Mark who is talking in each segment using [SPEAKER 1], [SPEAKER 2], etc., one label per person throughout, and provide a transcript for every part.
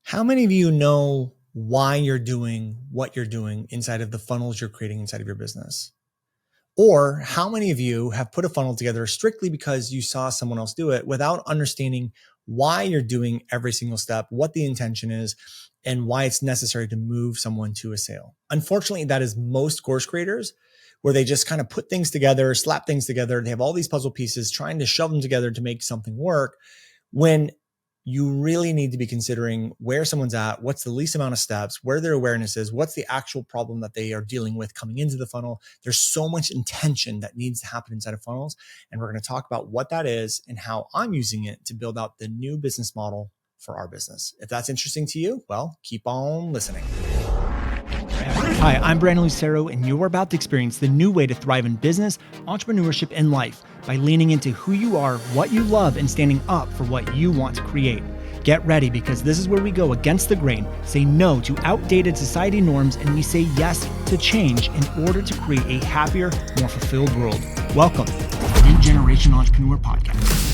[SPEAKER 1] How many of you know why you're doing what you're doing inside of the funnels you're creating inside of your business? Or how many of you have put a funnel together strictly because you saw someone else do it without understanding why you're doing every single step, what the intention is, and why it's necessary to move someone to a sale? Unfortunately, that is most course creators, where they just kind of put things together, slap things together. They have all these puzzle pieces trying to shove them together to make something work, when you really need to be considering where someone's at, what's the least amount of steps, where their awareness is, what's the actual problem that they are dealing with coming into the funnel. There's so much intention that needs to happen inside of funnels. And we're going to talk about what that is and how I'm using it to build out the new business model for our business. If that's interesting to you, well, keep on listening.
[SPEAKER 2] Hi, I'm Brandon Lucero, and you're about to experience the new way to thrive in business, entrepreneurship, and life by leaning into who you are, what you love, and standing up for what you want to create. Get ready, because this is where we go against the grain, say no to outdated society norms, and we say yes to change in order to create a happier, more fulfilled world. Welcome to the New Generation Entrepreneur Podcast.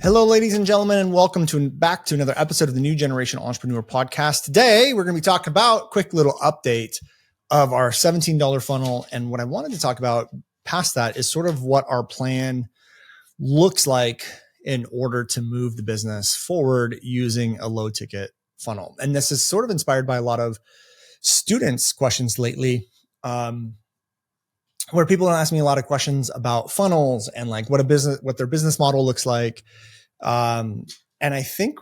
[SPEAKER 1] Hello, ladies and gentlemen, and welcome back to another episode of the New Generation Entrepreneur Podcast. Today, we're going to be talking about a quick little update of our $17 funnel. And what I wanted to talk about past that is sort of what our plan looks like in order to move the business forward using a low ticket funnel. And this is sort of inspired by a lot of students' questions lately, where people are asking me a lot of questions about funnels and like what their business model looks like. And I think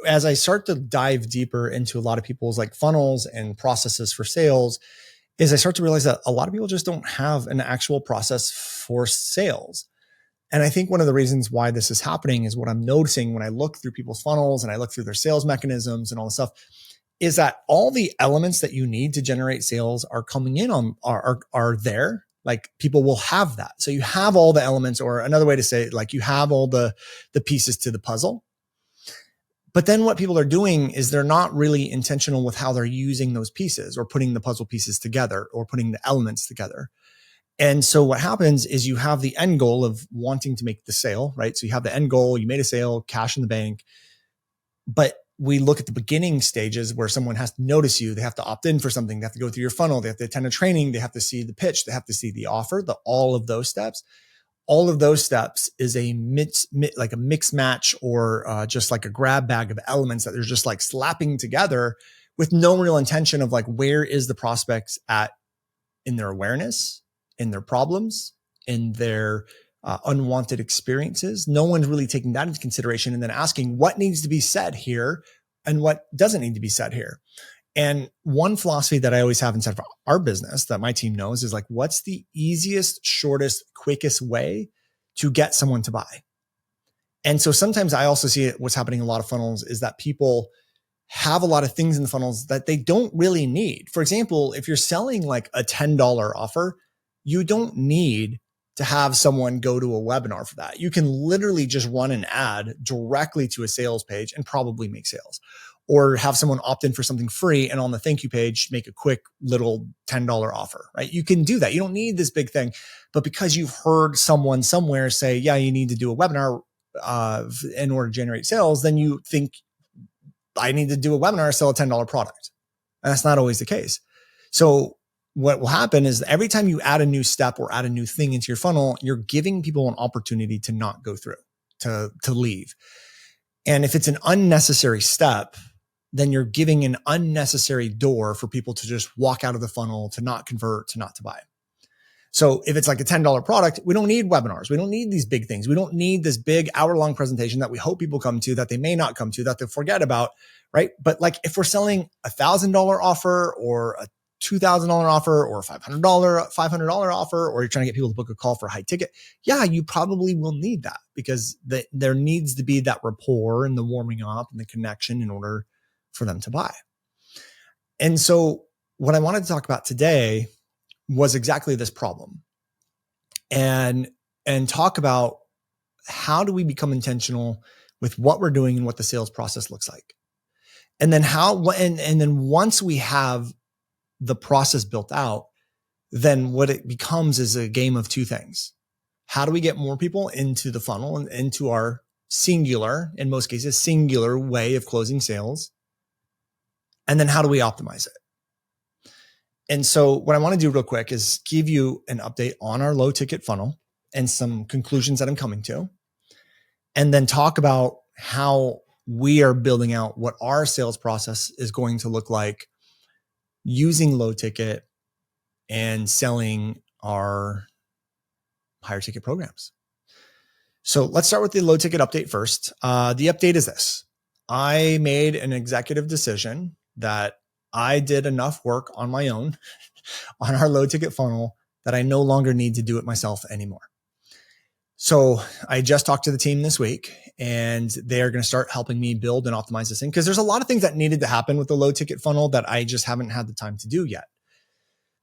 [SPEAKER 1] as I start to dive deeper into a lot of people's like funnels and processes for sales, is I start to realize that a lot of people just don't have an actual process for sales. And I think one of the reasons why this is happening is what I'm noticing when I look through people's funnels and I look through their sales mechanisms and all this stuff, is that all the elements that you need to generate sales are coming in on are there. Like people will have that. So you have all the elements, or another way to say it, like you have all the pieces to the puzzle. But then what people are doing is they're not really intentional with how they're using those pieces or putting the puzzle pieces together or putting the elements together. And so what happens is you have the end goal of wanting to make the sale, right? So you have the end goal, you made a sale, cash in the bank, but we look at the beginning stages where someone has to notice you. They have to opt in for something. They have to go through your funnel. They have to attend a training. They have to see the pitch. They have to see the offer, all of those steps. All of those steps is like a mix match or just like a grab bag of elements that they're just like slapping together with no real intention of like, where is the prospects at in their awareness, in their problems, in their unwanted experiences. No one's really taking that into consideration and then asking what needs to be said here and what doesn't need to be said here. And one philosophy that I always have inside of our business that my team knows is like, what's the easiest, shortest, quickest way to get someone to buy? And so sometimes I also see what's happening in a lot of funnels is that people have a lot of things in the funnels that they don't really need. For example, if you're selling like a $10 offer, you don't need to have someone go to a webinar for that. You can literally just run an ad directly to a sales page and probably make sales, or have someone opt in for something free and on the thank you page, make a quick little $10 offer, right? You can do that. You don't need this big thing, but because you've heard someone somewhere say, yeah, you need to do a webinar in order to generate sales, then you think I need to do a webinar, sell a $10 product. And that's not always the case. So what will happen is every time you add a new step or add a new thing into your funnel, you're giving people an opportunity to not go through, to leave. And if it's an unnecessary step, then you're giving an unnecessary door for people to just walk out of the funnel, to not convert, to not to buy. So if it's like a $10 product, we don't need webinars. We don't need these big things. We don't need this big hour-long presentation that we hope people come to, that they may not come to, that they'll forget about, right? But like if we're selling a $1,000 offer or a $2,000 offer or a $500 offer, or you're trying to get people to book a call for a high ticket, yeah, you probably will need that, because there needs to be that rapport and the warming up and the connection in order for them to buy. And so what I wanted to talk about today was exactly this problem, and talk about how do we become intentional with what we're doing and what the sales process looks like. And then and then once we have the process built out, then what it becomes is a game of two things. How do we get more people into the funnel and into our singular, in most cases, singular way of closing sales. And then how do we optimize it? And so what I want to do real quick is give you an update on our low ticket funnel and some conclusions that I'm coming to, and then talk about how we are building out what our sales process is going to look like using low ticket and selling our higher ticket programs. So let's start with the low ticket update first. The update is this. I made an executive decision that I did enough work on my own on our low ticket funnel that I no longer need to do it myself anymore. So I just talked to the team this week, and they are going to start helping me build and optimize this thing, because there's a lot of things that needed to happen with the low ticket funnel that I just haven't had the time to do yet.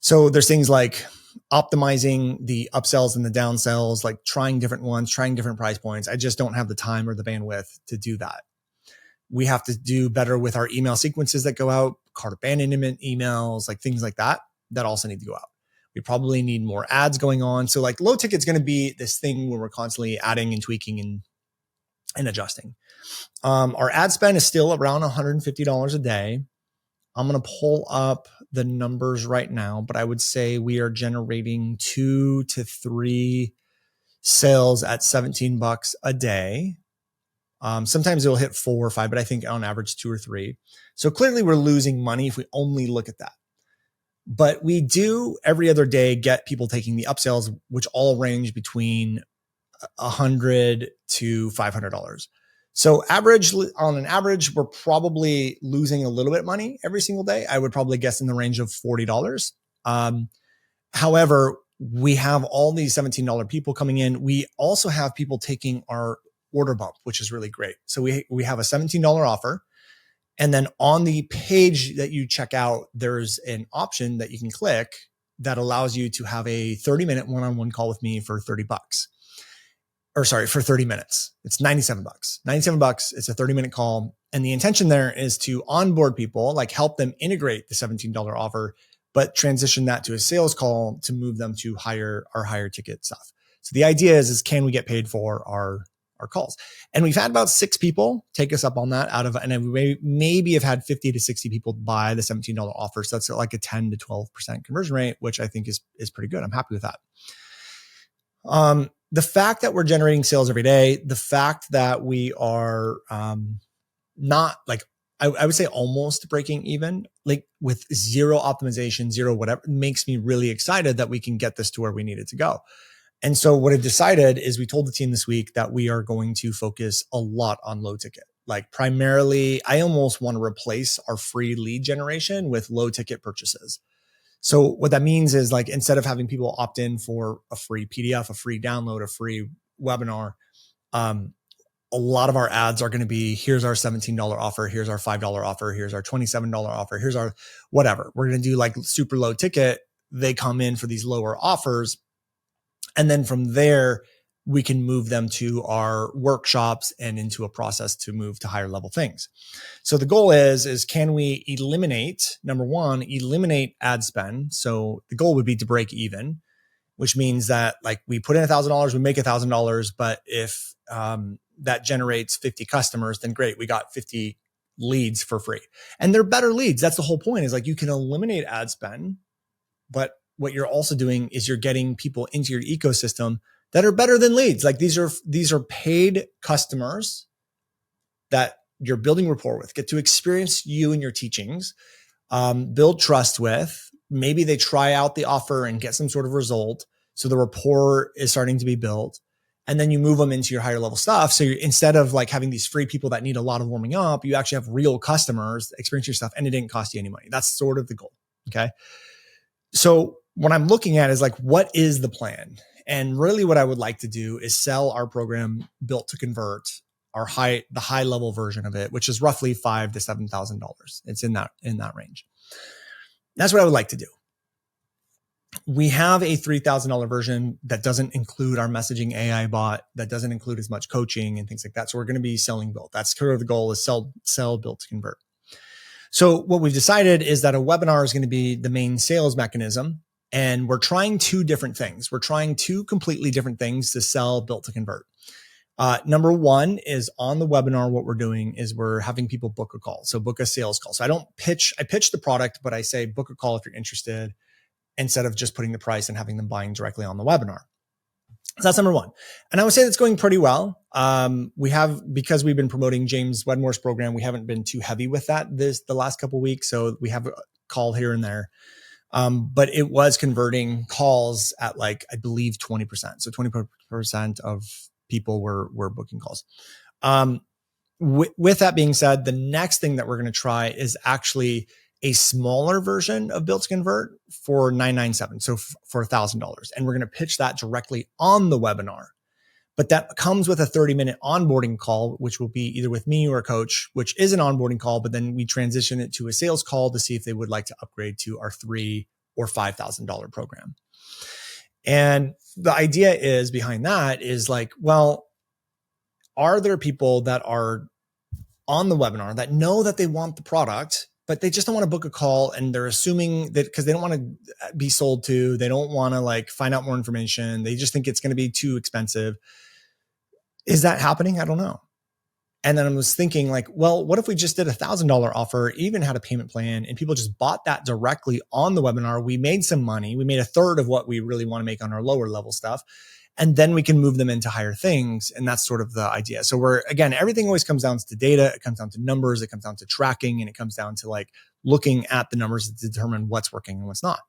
[SPEAKER 1] So there's things like optimizing the upsells and the downsells, like trying different ones, trying different price points. I just don't have the time or the bandwidth to do that. We have to do better with our email sequences that go out, cart abandonment emails, like things like that also need to go out. We probably need more ads going on. So like low ticket is going to be this thing where we're constantly adding and tweaking and adjusting. Our ad spend is still around $150 a day. I'm going to pull up the numbers right now, but I would say we are generating 2 to 3 sales at $17 a day. Sometimes it'll hit 4 or 5, but I think on average 2 or 3. So clearly we're losing money if we only look at that. But we do every other day get people taking the upsells, which all range between $100 to $500. So on an average, we're probably losing a little bit of money every single day. I would probably guess in the range of $40. However, we have all these $17 people coming in. We also have people taking our order bump, which is really great. So we have a $17 offer. And then on the page that you check out, there's an option that you can click that allows you to have a 30-minute one-on-one call with me for $30. Or sorry, for 30 minutes. It's $97. $97. It's a 30-minute call. And the intention there is to onboard people, like help them integrate the $17 offer, but transition that to a sales call to move them to our higher ticket stuff. So the idea is can we get paid for our calls? And we've had about 6 people take us up on that and we maybe have had 50 to 60 people buy the $17 offer. So that's like a 10 to 12% conversion rate, which I think is pretty good. I'm happy with that. The fact that we're generating sales every day, the fact that we are not like, I would say almost breaking even, like with zero optimization, zero whatever, makes me really excited that we can get this to where we need it to go. And so what I've decided is we told the team this week that we are going to focus a lot on low ticket. Like primarily, I almost want to replace our free lead generation with low ticket purchases. So what that means is like, instead of having people opt in for a free PDF, a free download, a free webinar, a lot of our ads are going to be, here's our $17 offer. Here's our $5 offer. Here's our $27 offer. Here's our whatever. We're going to do like super low ticket. They come in for these lower offers. And then from there, we can move them to our workshops and into a process to move to higher level things. So the goal is can we eliminate, number one, eliminate ad spend? So the goal would be to break even, which means that like we put in $1,000, we make $1,000. But if that generates 50 customers, then great, we got 50 leads for free. And they're better leads. That's the whole point, is like you can eliminate ad spend, but what you're also doing is you're getting people into your ecosystem that are better than leads. Like these are paid customers that you're building rapport with, get to experience you and your teachings, build trust with. Maybe they try out the offer and get some sort of result. So the rapport is starting to be built. And then you move them into your higher level stuff. So instead of like having these free people that need a lot of warming up, you actually have real customers experience your stuff and it didn't cost you any money. That's sort of the goal. Okay. So what I'm looking at is like, what is the plan? And really what I would like to do is sell our program Built to Convert, the high level version of it, which is roughly $5,000 to $7,000. It's in that range. That's what I would like to do. We have a $3,000 version that doesn't include our messaging AI bot, that doesn't include as much coaching and things like that. So we're going to be selling Built. That's sort of the goal, is sell Built to Convert. So what we've decided is that a webinar is going to be the main sales mechanism. And we're trying 2 different things. We're trying 2 completely different things to sell Built to Convert. Number one is on the webinar. What we're doing is we're having people book a call. So book a sales call. So I pitch the product, but I say book a call if you're interested, instead of just putting the price and having them buying directly on the webinar. So that's number one. And I would say that's going pretty well. Because we've been promoting James Wedmore's program, we haven't been too heavy with that the last couple of weeks. So we have a call here and there. But it was converting calls at I believe 20%. So 20% of people were booking calls. With that being said, the next thing that we're going to try is actually a smaller version of Built to Convert for $997. So for $1,000. And we're going to pitch that directly on the webinar. But that comes with a 30-minute onboarding call, which will be either with me or a coach, which is an onboarding call, but then we transition it to a sales call to see if they would like to upgrade to our $3,000 or $5,000 program. And the idea is behind that is are there people that are on the webinar that know that they want the product, but they just don't want to book a call, and they're assuming that because they don't want to be sold to, they don't want to find out more information. They just think it's going to be too expensive. Is that happening? I don't know. And then I was thinking what if we just did $1,000 offer, even had a payment plan, and people just bought that directly on the webinar? We made some money. We made a third of what we really want to make on our lower level stuff. And then we can move them into higher things. And that's sort of the idea. So everything always comes down to data. It comes down to numbers. It comes down to tracking. And it comes down to looking at the numbers to determine what's working and what's not.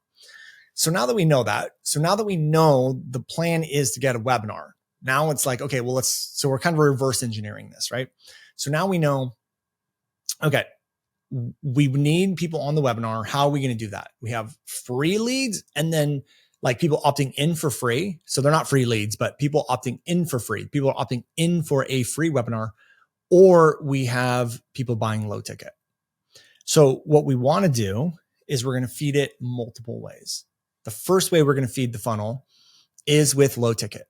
[SPEAKER 1] So now that we know that, the plan is to get a webinar. Now it's okay, well, so we're kind of reverse engineering this, right? So now we know, okay, we need people on the webinar. How are we going to do that? We have free leads, and then people opting in for free. So they're not free leads, but people opting in for free. People are opting in for a free webinar, or we have people buying low ticket. So what we want to do is we're going to feed it multiple ways. The first way we're going to feed the funnel is with low ticket.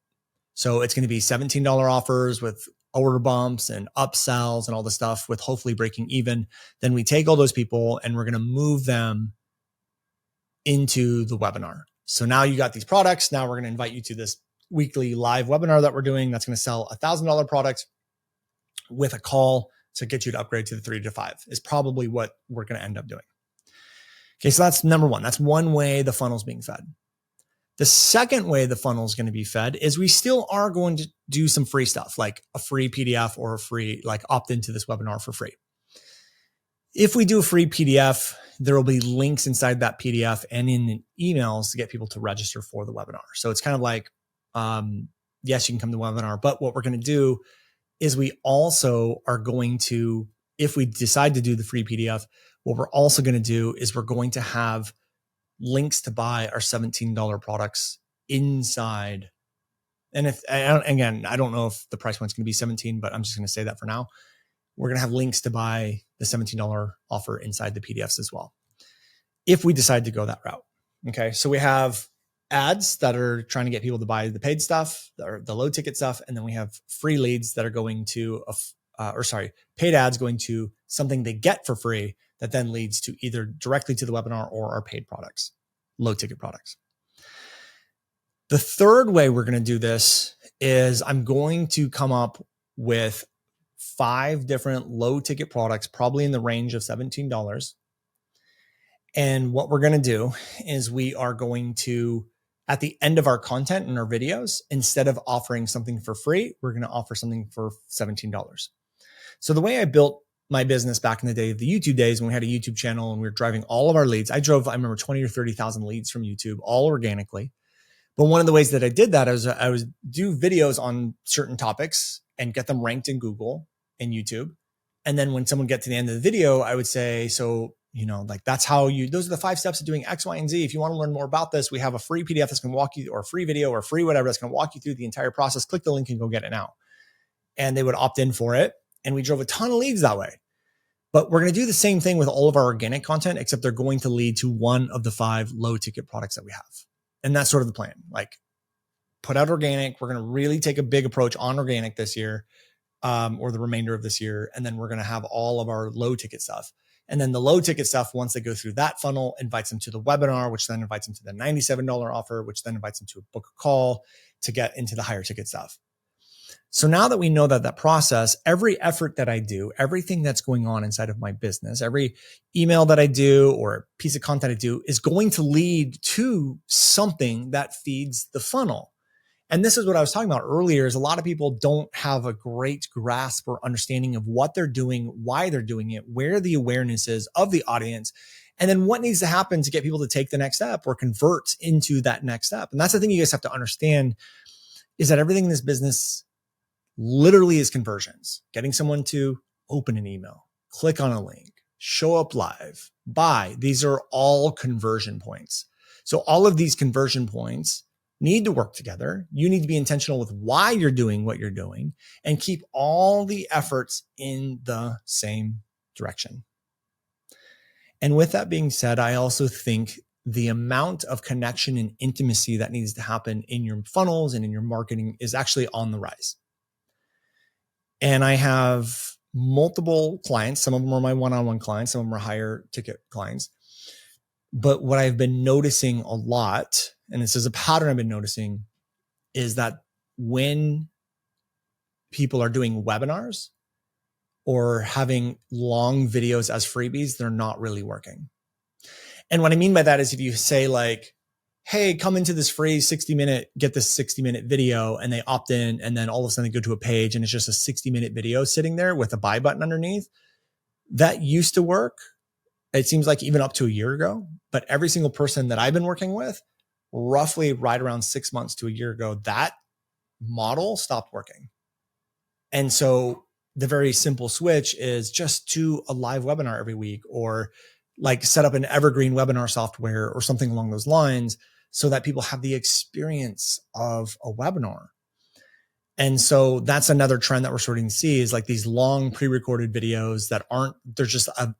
[SPEAKER 1] So it's going to be $17 offers with order bumps and upsells and all the stuff, with hopefully breaking even. Then we take all those people and we're going to move them into the webinar. So now you got these products. Now we're going to invite you to this weekly live webinar that we're doing. That's going to sell $1,000 product with a call to get you to upgrade to the 3 to 5 is probably what we're going to end up doing. Okay. So that's number one. That's one way the funnel's being fed. The second way the funnel is going to be fed is we still are going to do some free stuff, like a free PDF or a free, opt into this webinar for free. If we do a free PDF, there will be links inside that PDF and in the emails to get people to register for the webinar. So it's kind of yes, you can come to the webinar, but what we're going to do is we also are going to, if we decide to do the free PDF, what we're also going to do is we're going to have links to buy our $17 products inside. And I don't know if the price point's going to be 17, but I'm just going to say that for now. We're going to have links to buy the $17 offer inside the PDFs as well, if we decide to go that route. Okay. So we have ads that are trying to get people to buy the paid stuff, or the low ticket stuff. And then we have free leads that are going to, paid ads going to something they get for free that then leads to either directly to the webinar or our paid products, low ticket products. The third way we're going to do this is I'm going to come up with 5 different low ticket products, probably in the range of $17. And what we're going to do is we are going to, at the end of our content and our videos, instead of offering something for free, we're going to offer something for $17. So the way I built my business back in the day of the YouTube days, when we had a YouTube channel and we were driving all of our leads, I remember 20 or 30,000 leads from YouTube, all organically. But one of the ways that I did that is I would do videos on certain topics and get them ranked in Google and YouTube. And then when someone get to the end of the video, I would say, so, that's how those are the 5 steps of doing X, Y, and Z. If you want to learn more about this, we have a free PDF that's going to walk you, or a free video or free whatever that's going to walk you through the entire process. Click the link and go get it now. And they would opt in for it. And we drove a ton of leads that way. But we're going to do the same thing with all of our organic content, except they're going to lead to one of the 5 low ticket products that we have. And that's sort of the plan. Put out organic. We're going to really take a big approach on organic this year, or the remainder of this year. And then we're going to have all of our low ticket stuff. And then the low ticket stuff, once they go through that funnel, invites them to the webinar, which then invites them to the $97 offer, which then invites them to a book a call to get into the higher ticket stuff. So now that we know that process, every effort that I do, everything that's going on inside of my business, every email that I do or piece of content I do is going to lead to something that feeds the funnel. And this is what I was talking about earlier, is a lot of people don't have a great grasp or understanding of what they're doing, why they're doing it, where the awareness is of the audience, and then what needs to happen to get people to take the next step or convert into that next step. And that's the thing you guys have to understand, is that everything in this business literally is conversions. Getting someone to open an email, click on a link, show up live, buy. These are all conversion points. So all of these conversion points need to work together. You need to be intentional with why you're doing what you're doing and keep all the efforts in the same direction. And with that being said, I also think the amount of connection and intimacy that needs to happen in your funnels and in your marketing is actually on the rise. And I have multiple clients. Some of them are my one-on-one clients. Some of them are higher ticket clients. But what I've been noticing a lot, and this is a pattern I've been noticing, is that when people are doing webinars or having long videos as freebies, they're not really working. And what I mean by that is if you say like, hey, come into this free get this 60-minute video, and they opt in, and then all of a sudden they go to a page and it's just a 60-minute video sitting there with a buy button underneath. That used to work. It seems like even up to a year ago, but every single person that I've been working with, roughly right around 6 months to a year ago, that model stopped working. And so the very simple switch is just do a live webinar every week, or like set up an evergreen webinar software or something along those lines, so that people have the experience of a webinar. And so that's another trend that we're starting to see, is like these long pre-recorded videos that they're just a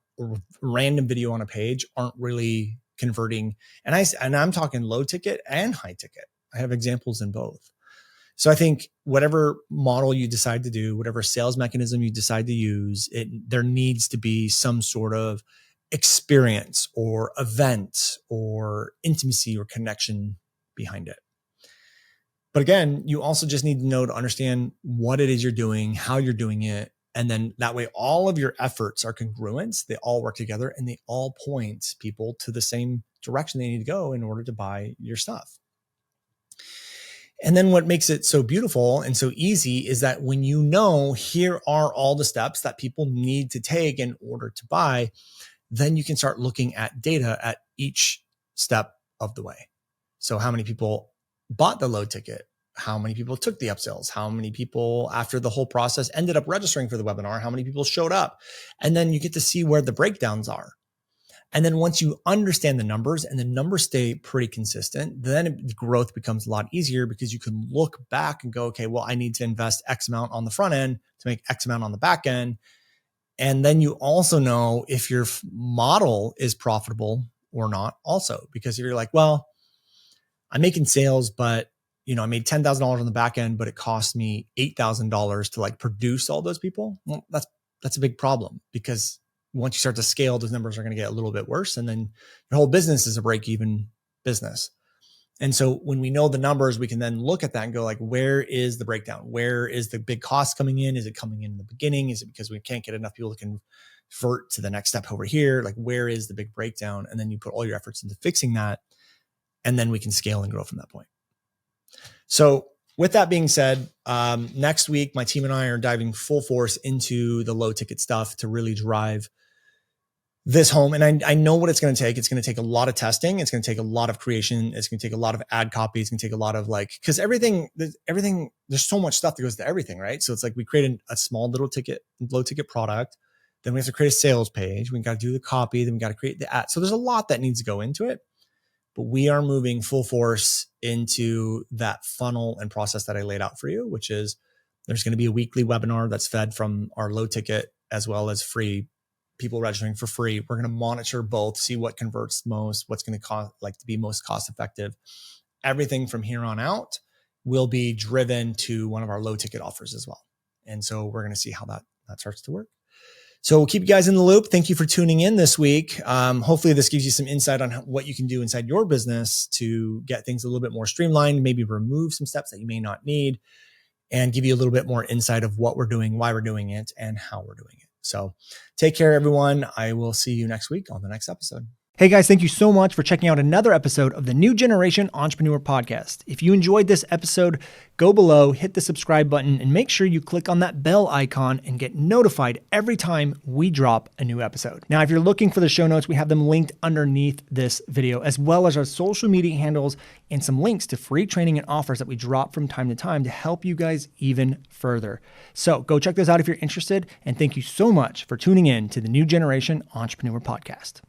[SPEAKER 1] random video on a page, aren't really converting. And I'm talking low ticket and high ticket. I have examples in both. So I think whatever model you decide to do, whatever sales mechanism you decide to use, there needs to be some sort of experience or event or intimacy or connection behind it. But again, you also just need to know to understand what it is you're doing, how you're doing it. And then that way, all of your efforts are congruent. They all work together and they all point people to the same direction they need to go in order to buy your stuff. And then what makes it so beautiful and so easy is that when you know, here are all the steps that people need to take in order to buy, then you can start looking at data at each step of the way. So how many people bought the low ticket? How many people took the upsells? How many people after the whole process ended up registering for the webinar? How many people showed up? And then you get to see where the breakdowns are. And then once you understand the numbers and the numbers stay pretty consistent, then growth becomes a lot easier, because you can look back and go, okay, well, I need to invest X amount on the front end to make X amount on the back end. And then you also know if your model is profitable or not also, because if you're like, well, I'm making sales, but I made $10,000 on the back end, but it cost me $8,000 to like produce all those people. Well, that's a big problem, because once you start to scale, those numbers are going to get a little bit worse. And then your whole business is a break-even business. And so when we know the numbers, we can then look at that and go like, where is the breakdown? Where is the big cost coming in? Is it coming in the beginning? Is it because we can't get enough people to convert to the next step over here? Like, where is the big breakdown? And then you put all your efforts into fixing that. And then we can scale and grow from that point. So with that being said, next week, my team and I are diving full force into the low ticket stuff to really drive this home. And I know what it's going to take. It's going to take a lot of testing. It's going to take a lot of creation. It's going to take a lot of ad copy. It's going to take a lot of because everything, there's so much stuff that goes to everything, right? So it's like we create a small low ticket product. Then we have to create a sales page. We got to do the copy. Then we got to create the ad. So there's a lot that needs to go into it. But we are moving full force into that funnel and process that I laid out for you, which is there's going to be a weekly webinar that's fed from our low ticket as well as free people registering for free. We're going to monitor both, see what converts most, what's going to cost to be most cost effective. Everything from here on out will be driven to one of our low ticket offers as well. And so we're going to see how that starts to work. So we'll keep you guys in the loop. Thank you for tuning in this week. Hopefully this gives you some insight on what you can do inside your business to get things a little bit more streamlined, maybe remove some steps that you may not need. and give you a little bit more insight of what we're doing, why we're doing it, and how we're doing it. So take care, everyone. I will see you next week on the next episode.
[SPEAKER 2] Hey guys, thank you so much for checking out another episode of the New Generation Entrepreneur Podcast. If you enjoyed this episode, go below, hit the subscribe button, and make sure you click on that bell icon and get notified every time we drop a new episode. Now, if you're looking for the show notes, we have them linked underneath this video, as well as our social media handles and some links to free training and offers that we drop from time to time to help you guys even further. So go check those out if you're interested, and thank you so much for tuning in to the New Generation Entrepreneur Podcast.